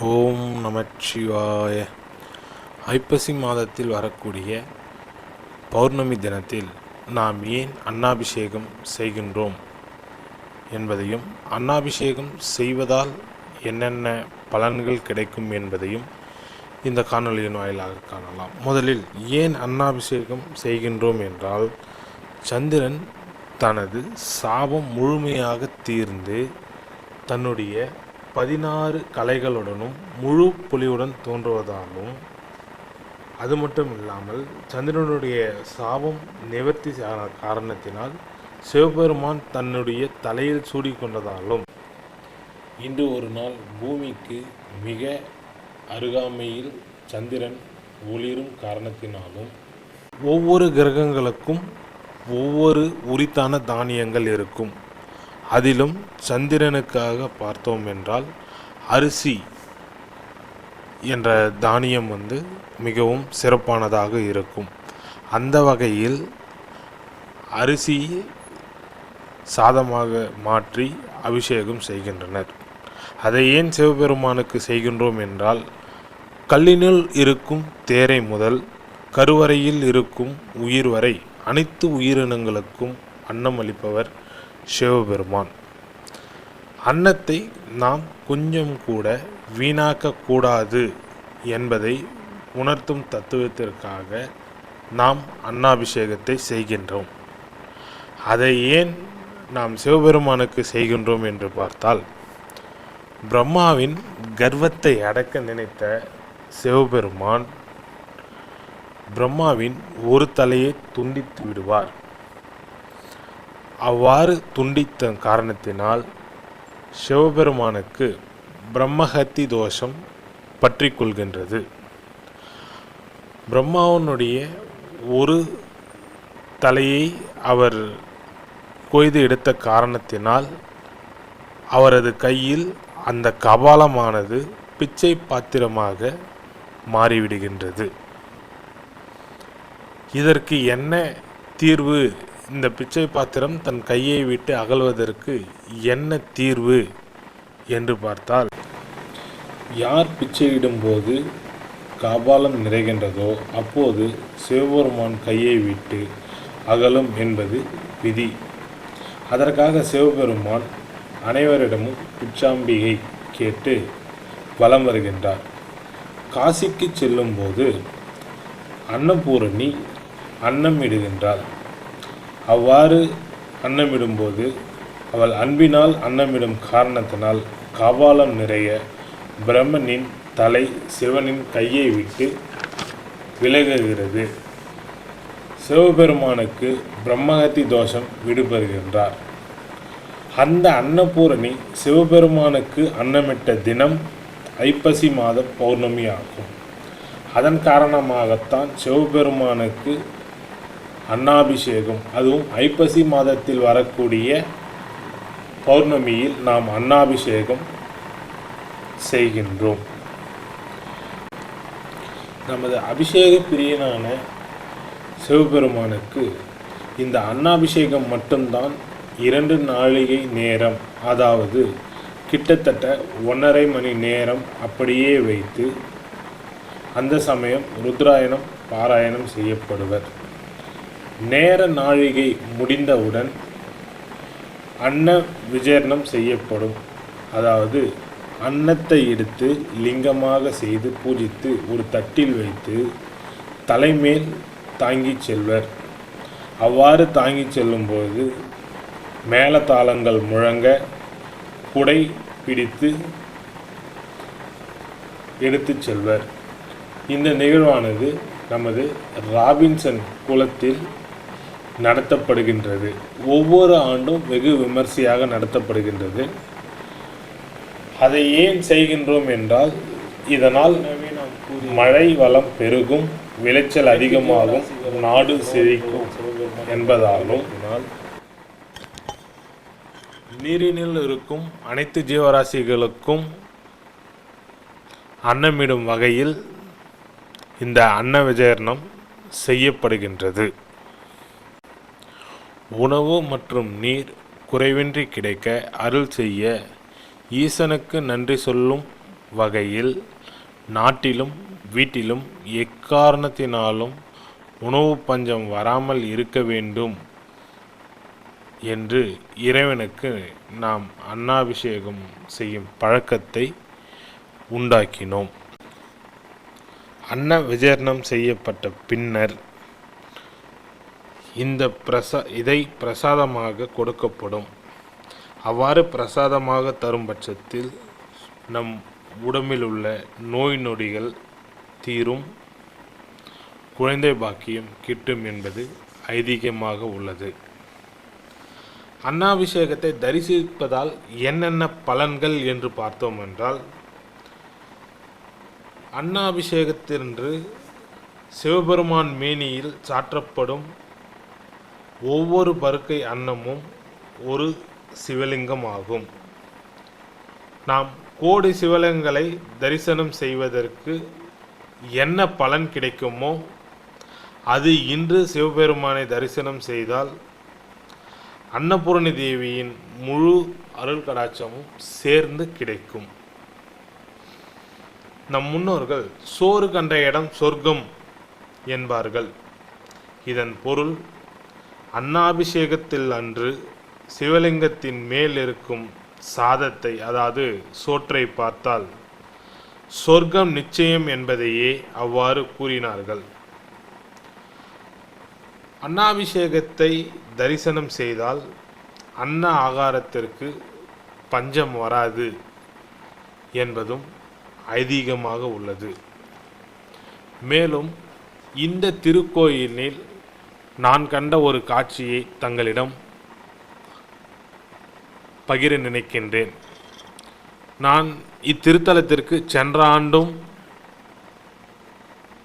ஓம் நமச்சிவாய. ஐப்பசி மாதத்தில் வரக்கூடிய பௌர்ணமி தினத்தில் நாம் ஏன் அன்னாபிஷேகம் செய்கின்றோம் என்பதையும், அன்னாபிஷேகம் செய்வதால் என்னென்ன பலன்கள் கிடைக்கும் என்பதையும் இந்த காணொளியின் வாயிலாக காணலாம். முதலில் ஏன் அன்னாபிஷேகம் செய்கின்றோம் என்றால், சந்திரன் தனது சாபம் முழுமையாக தீர்ந்து தன்னுடைய 16 கலைகளுடனும் முழு பொலிவுடன் தோன்றுவதாலும், அது மட்டும் இல்லாமல் சந்திரனுடைய சாபம் நிவர்த்தி காரணத்தினால் சிவபெருமான் தன்னுடைய தலையில் சூடிக்கொண்டதாலும், இன்று ஒரு நாள் பூமிக்கு மிக அருகாமையில் சந்திரன் ஒளிரும் காரணத்தினாலும், ஒவ்வொரு கிரகங்களுக்கும் ஒவ்வொரு உரித்தான தானியங்கள் இருக்கும். அதிலும் சந்திரனுக்காக பார்த்தோம் என்றால் அரிசி என்ற தானியம் மிகவும் சிறப்பானதாக இருக்கும். அந்த வகையில் அரிசி சாதமாக மாற்றி அபிஷேகம் செய்கின்றனர். அதை ஏன் சிவபெருமானுக்கு செய்கின்றோம் என்றால், கல்லினுள் இருக்கும் தேரை முதல் கருவறையில் இருக்கும் உயிர் வரை அனைத்து உயிரினங்களுக்கும் அன்னம் அளிப்பவர் சிவபெருமான். அன்னத்தை நாம் கொஞ்சம் கூட வீணாக்கக்கூடாது என்பதை உணர்த்தும் தத்துவத்திற்காக நாம் அன்னாபிஷேகத்தை செய்கின்றோம். அதை ஏன் நாம் சிவபெருமானுக்கு செய்கின்றோம் என்று பார்த்தால், பிரம்மாவின் கர்வத்தை அடக்க நினைத்த சிவபெருமான் பிரம்மாவின் ஒரு தலையை துண்டித்து விடுவார். அவ்வாறு துண்டித்த காரணத்தினால் சிவபெருமானுக்கு பிரம்மஹத்தி தோஷம் பற்றி கொள்கின்றது. பிரம்மாவனுடைய ஒரு தலையை அவர் கொய்து எடுத்த காரணத்தினால் அவரது கையில் அந்த கபாலமானது பிச்சை பாத்திரமாக மாறிவிடுகின்றது. இதற்கு என்ன தீர்வு? இந்த பிச்சை பாத்திரம் தன் கையை விட்டு அகல்வதற்கு என்ன தீர்வு என்று பார்த்தால், யார் பிச்சையிடும்போது கபாலம் நிறைகின்றதோ அப்போது சிவபெருமான் கையை விட்டு அகலும் என்பது விதி. அதற்காக சிவபெருமான் அனைவரிடமும் பிச்சாம்பிகை கேட்டு வலம் வருகின்றார். காசிக்கு செல்லும்போது அன்னபூரணி அன்னம் இடுகின்றாள். அவ்வாறு அன்னமிடும்போது அவள் அன்பினால் அன்னமிடும் காரணத்தினால் கபாலம் நிறைய பிரம்மனின் தலை சிவனின் கையை விட்டு விலகுகிறது. சிவபெருமானுக்கு பிரம்மஹத்தி தோஷம் விடுபெறுகின்றார். அந்த அன்னபூரணி சிவபெருமானுக்கு அன்னமிட்ட தினம் ஐப்பசி மாத பௌர்ணமி ஆகும். அதன் காரணமாகத்தான் சிவபெருமானுக்கு அன்னாபிஷேகம், அதுவும் ஐப்பசி மாதத்தில் வரக்கூடிய பௌர்ணமியில் நாம் அன்னாபிஷேகம் செய்கின்றோம். நமது அபிஷேக பிரியனான சிவபெருமானுக்கு இந்த அன்னாபிஷேகம் மட்டும்தான் 2 நாழிகை நேரம், அதாவது கிட்டத்தட்ட 1.5 மணி நேரம் அப்படியே வைத்து அந்த சமயம் ருத்ராயணம் பாராயணம் செய்யப்படுவர். நேர நாழிகை முடிந்தவுடன் அன்ன விஜயனம் செய்யப்படும். அதாவது அன்னத்தை எடுத்து லிங்கமாக செய்து பூஜித்து ஒரு தட்டில் வைத்து தலைமேல் தாங்கி செல்வர். அவ்வாறு தாங்கி செல்லும்போது மேளதாளங்கள் முழங்க குடை பிடித்து எடுத்து செல்வர். இந்த நிகழ்வானது நமது ராபின்சன் குளத்தில் நடத்தப்படுகின்றது. ஒவ்வொரு ஆண்டும் வெகு விமர்சையாக நடத்தப்படுகின்றது. அதை ஏன் செய்கின்றோம் என்றால், இதனால் மழை வளம் பெருகும், விளைச்சல் அதிகமாகும், நாடு செழிக்கும் என்பதாலும், நீரினில் இருக்கும் அனைத்து ஜீவராசிகளுக்கும் அன்னமிடும் வகையில் இந்த அன்ன விஜயனம் செய்யப்படுகின்றது. உணவு மற்றும் நீர் குறைவின்றி கிடைக்க அருள் செய்ய ஈசனுக்கு நன்றி சொல்லும் வகையில் நாட்டிலும் வீட்டிலும் எக்காரணத்தினாலும் உணவு பஞ்சம் வராமல் இருக்க வேண்டும் என்று இறைவனுக்கு நாம் அன்னாபிஷேகம் செய்யும் பழக்கத்தை உண்டாக்கினோம். அன்ன விஜயனம் செய்யப்பட்ட பின்னர் இதை பிரசாதமாக கொடுக்கப்படும். அவ்வாறு பிரசாதமாக தரும் பட்சத்தில் நம் உடம்பில் உள்ள நோய் நொடிகள் தீரும், குழந்தை பாக்கியம் கிட்டும் என்பது ஐதீகமாக உள்ளது. அன்னாபிஷேகத்தை தரிசிப்பதால் என்னென்ன பலன்கள் என்று பார்த்தோம் என்றால், அன்னாபிஷேகத்தின்று சிவபெருமான் மேனியில் சாற்றப்படும் ஒவ்வொரு பருக்கை அன்னமும் ஒரு சிவலிங்கம் ஆகும். நாம் கோடி சிவலிங்கங்களை தரிசனம் செய்வதற்கு என்ன பலன் கிடைக்குமோ அது இன்று சிவபெருமானை தரிசனம் செய்தால் அன்னபூரணி தேவியின் முழு அருள் கடாட்சமும் சேர்ந்து கிடைக்கும். நம் முன்னோர்கள் சோறு கண்ட இடம் சொர்க்கம் என்பார்கள். இதன் பொருள் அன்னாபிஷேகத்தில் அன்று சிவலிங்கத்தின் மேல் இருக்கும் சாதத்தை, அதாவது சோற்றை பார்த்தால் சொர்க்கம் நிச்சயம் என்பதையே அவ்வாறு கூறினார்கள். அன்னாபிஷேகத்தை தரிசனம் செய்தால் அன்ன ஆகாரத்திற்கு பஞ்சம் வராது என்பதும் ஐதீகமாக உள்ளது. மேலும் இந்த திருக்கோயிலில் நான் கண்ட ஒரு காட்சியை தங்களிடம் பகிர நினைக்கின்றேன். நான் இத்திருத்தலத்திற்கு சென்ற ஆண்டும்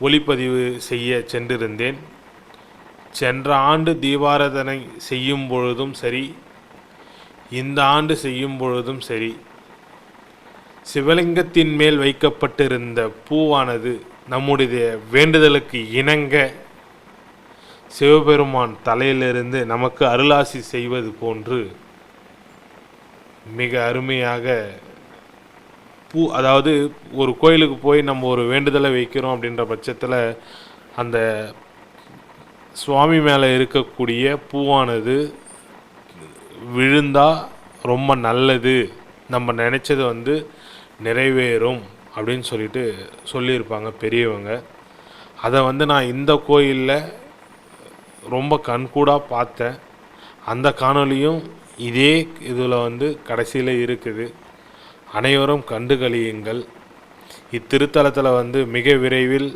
ஒளிப்பதிவு செய்ய சென்றிருந்தேன். சென்ற ஆண்டு தீபாராதனை செய்யும் பொழுதும் சரி, இந்த ஆண்டு செய்யும் பொழுதும் சரி, சிவலிங்கத்தின் மேல் வைக்கப்பட்டிருந்த பூவானது நம்முடைய வேண்டுதலுக்கு இணங்க சிவபெருமான் தலையிலிருந்து நமக்கு அருளாசி செய்வது போன்று மிக அருமையாக அதாவது ஒரு கோயிலுக்கு போய் நம்ம ஒரு வேண்டுதலை வைக்கிறோம் அப்படின்ற பட்சத்தில் அந்த சுவாமி மேலே இருக்கக்கூடிய பூவானது விழுந்தால் ரொம்ப நல்லது, நம்ம நினச்சது நிறைவேறும் அப்படின்னு சொல்லியிருப்பாங்க பெரியவங்க. அதை நான் இந்த கோயிலில் ரொம்ப கண்கூடாக பார்த்தேன். அந்த காணொலியும் இதே இதில் கடைசியில் இருக்குது. அனைவரும் கண்டு கழியுங்கள். இத்திருத்தலத்தில் மிக விரைவில்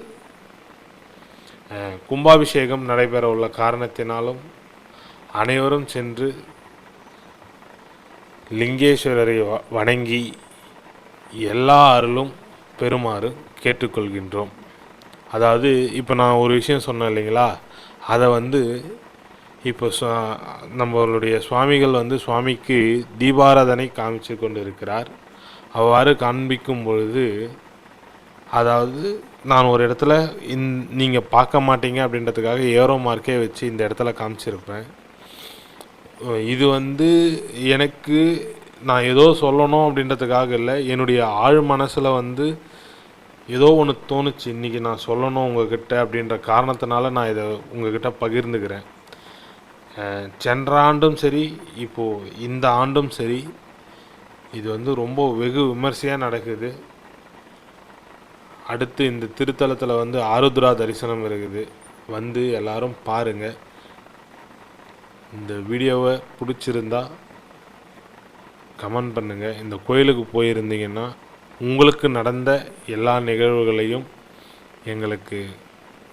கும்பாபிஷேகம் நடைபெற உள்ள காரணத்தினாலும் அனைவரும் சென்று லிங்கேஸ்வரரை வணங்கி எல்லா அருளும் பெறுமாறு கேட்டுக்கொள்கின்றோம். அதாவது இப்போ நான் ஒரு விஷயம் சொன்னேன் இல்லைங்களா, அதை இப்போ நம்மளுடைய சுவாமிகள் சுவாமிக்கு தீபாராதனை காமிச்சு கொண்டு இருக்கிறார். அவ்வாறு காண்பிக்கும் பொழுது, அதாவது நான் ஒரு இடத்துல நீங்கள் பார்க்க மாட்டீங்க அப்படின்றதுக்காக ஏரோ மார்க்கே வச்சு இந்த இடத்துல காமிச்சிருப்பேன். இது எனக்கு நான் ஏதோ சொல்லணும் அப்படின்றதுக்காக இல்லை, என்னுடைய ஆழ் மனசில் ஏதோ ஒன்று தோணுச்சு, இன்றைக்கி நான் சொல்லணும் உங்ககிட்ட அப்படின்ற காரணத்தினால நான் இதை உங்ககிட்ட பகிர்ந்துக்கிறேன். சென்ற ஆண்டும் சரி, இப்போது இந்த ஆண்டும் சரி, இது ரொம்ப வெகு விமர்சையாக நடக்குது. அடுத்து இந்த திருத்தலத்தில் ஆருத்ரா தரிசனம் இருக்குது. எல்லாரும் பாருங்கள். இந்த வீடியோவை பிடிச்சிருந்தா கமெண்ட் பண்ணுங்கள். இந்த கோயிலுக்கு போயிருந்தீங்கன்னா உங்களுக்கு நடந்த எல்லா நிகழ்வுகளையும்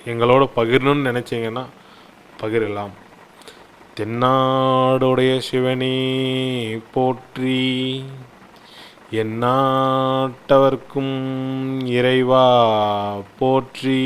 எங்களோட பகிரணும்னு நினச்சிங்கன்னா பகிரலாம். தென்னாடுடைய சிவனே போற்றி, எந்நாட்டவர்க்கும் இறைவா போற்றி.